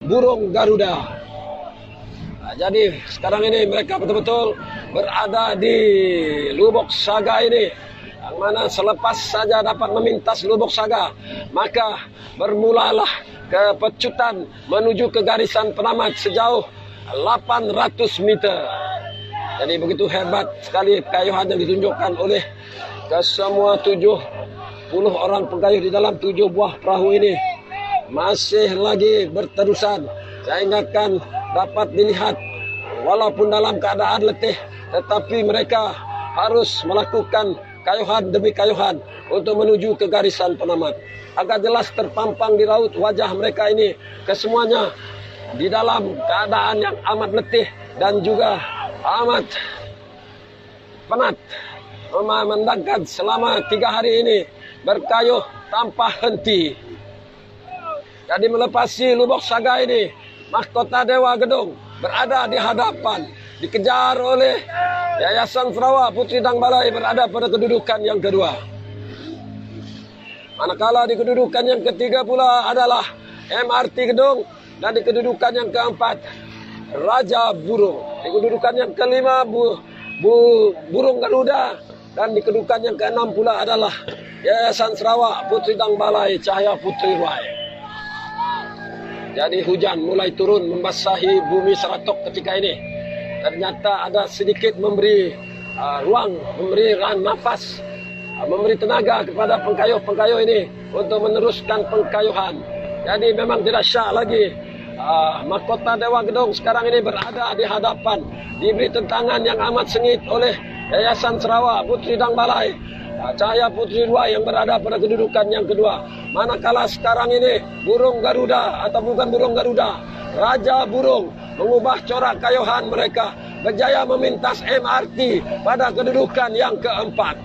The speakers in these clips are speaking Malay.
burung Garuda. Jadi sekarang ini mereka betul-betul berada di Lubuk Saga ini, yang mana selepas saja dapat memintas Lubuk Saga, maka bermulalah kepecutan menuju ke garisan penamat sejauh 800 meter. Jadi begitu hebat sekali kayuhan yang ditunjukkan oleh kesemua 70 orang pengayuh di dalam 7 buah perahu ini. Masih lagi berterusan. Saya ingatkan dapat dilihat walaupun dalam keadaan letih, tetapi mereka harus melakukan kayuhan demi kayuhan untuk menuju ke garisan penamat. Agak jelas terpampang di raut wajah mereka ini, kesemuanya di dalam keadaan yang amat letih dan juga amat penat, memandangkan selama 3 hari ini berkayuh tanpa henti. Jadi melepasi Lubuk Saga ini, mahkota Dewa Gedong berada di hadapan, dikejar oleh Yayasan Sarawak Puteri Dang Balai berada pada kedudukan yang kedua. Manakala di kedudukan yang ketiga pula adalah MRT Gedong, dan di kedudukan yang keempat Raja Burung. Di kedudukan yang kelima Burung Garuda, dan di kedudukan yang keenam pula adalah Yayasan Sarawak Puteri Dang Balai Cahaya Puteri Ruai. Jadi hujan mulai turun membasahi bumi Seratok ketika ini. Ternyata ada sedikit memberi ruang, memberi nafas, memberi tenaga kepada pengkayuh-pengkayuh ini untuk meneruskan pengkayuhan. Jadi memang tidak syak lagi. Mahkota Dewa Gedong sekarang ini berada di hadapan, diberi tentangan yang amat sengit oleh Yayasan Sarawak Puteri Dang Balai Cahaya Puteri Ruai yang berada pada kedudukan yang kedua. Manakala sekarang ini burung Garuda, atau bukan burung Garuda, Raja Burung mengubah corak kayuhan mereka, berjaya memintas MRT pada kedudukan yang keempat.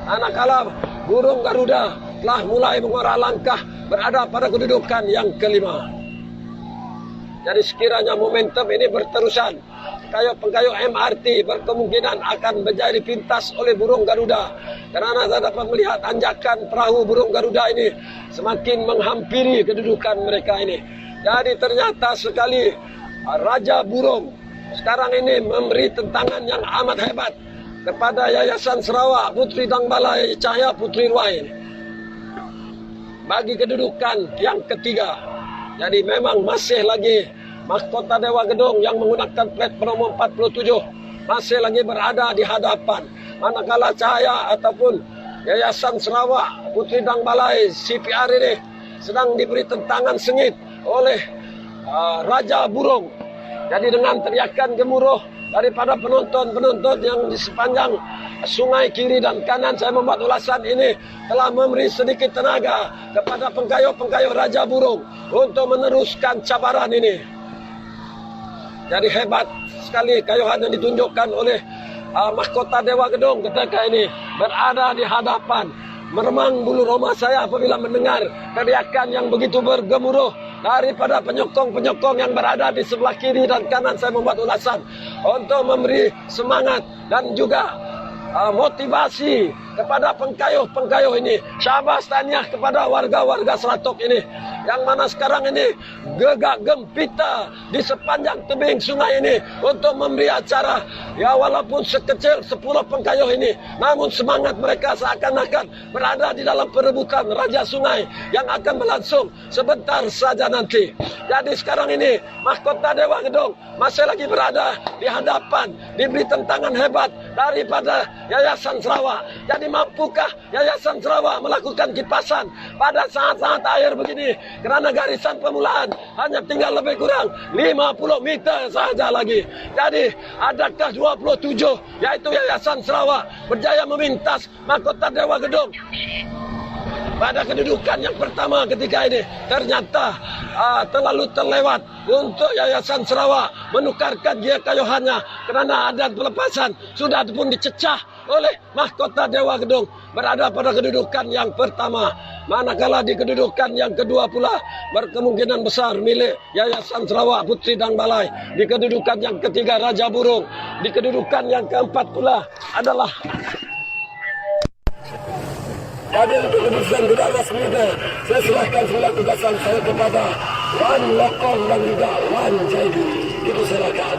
Manakala burung Garuda telah mulai mengarah langkah berada pada kedudukan yang kelima. Jadi sekiranya momentum ini berterusan, pengkayuh MRT berkemungkinan akan menjadi pintas oleh burung Garuda. Kerana saya dapat melihat anjakan perahu burung Garuda ini semakin menghampiri kedudukan mereka ini. Jadi ternyata sekali Raja Burung sekarang ini memberi tentangan yang amat hebat kepada Yayasan Sarawak Puteri Dang Balai Cahaya Puteri Ruai ini bagi kedudukan yang ketiga. Jadi memang masih lagi mahkota Dewa Gedong yang menggunakan plat nomor 47 masih lagi berada di hadapan. Manakala Cahaya ataupun Yayasan Sarawak Puteri Dang Balai CPR ini sedang diberi tentangan sengit oleh Raja Burung. Jadi dengan teriakan gemuruh daripada penonton-penonton yang di sepanjang sungai kiri dan kanan, saya membuat ulasan ini telah memberi sedikit tenaga kepada pengkayuh-pengkayuh Raja Burung untuk meneruskan cabaran ini. Jadi hebat sekali kayuhan yang ditunjukkan oleh mahkota Dewa Gedong ketika ini berada di hadapan. Meremang bulu roma saya apabila mendengar teriakan yang begitu bergemuruh daripada penyokong-penyokong yang berada di sebelah kiri dan kanan. Saya membuat ulasan untuk memberi semangat dan juga motivasi kepada pengkayuh-pengkayuh ini. Syabas tahniah kepada warga-warga Seratok ini, yang mana sekarang ini gegak gempita di sepanjang tebing sungai ini untuk memberi acara. Ya walaupun sekecil 10 pengkayuh ini, namun semangat mereka seakan-akan berada di dalam perebutan Raja Sungai yang akan berlangsung sebentar saja nanti. Jadi sekarang ini mahkota Dewa Gedong masih lagi berada di hadapan, diberi tentangan hebat daripada Yayasan Sarawak. Jadi mampukah Yayasan Sarawak melakukan kipasan pada saat-saat akhir begini? Kerana garisan permulaan hanya tinggal lebih kurang 50 meter saja lagi. Jadi adakah 27 yaitu Yayasan Sarawak berjaya memintas mahkota Dewa Gedong pada kedudukan yang pertama ketika ini? Ternyata terlalu terlewat untuk Yayasan Sarawak menukarkan gia kayuhannya kerana ada pelepasan sudah pun dicecah oleh mahkota Dewa Gedong berada pada kedudukan yang pertama. Manakala di kedudukan yang kedua pula berkemungkinan besar milik Yayasan Sarawak Puteri Dang Balai. Di kedudukan yang ketiga Raja Burung. Di kedudukan yang keempat pula adalah pada untuk kedudukan 12 meter. Saya serahkan semula tugasan saya kepada Wan Lokong dan juga Wan Jaidi dipersilakan.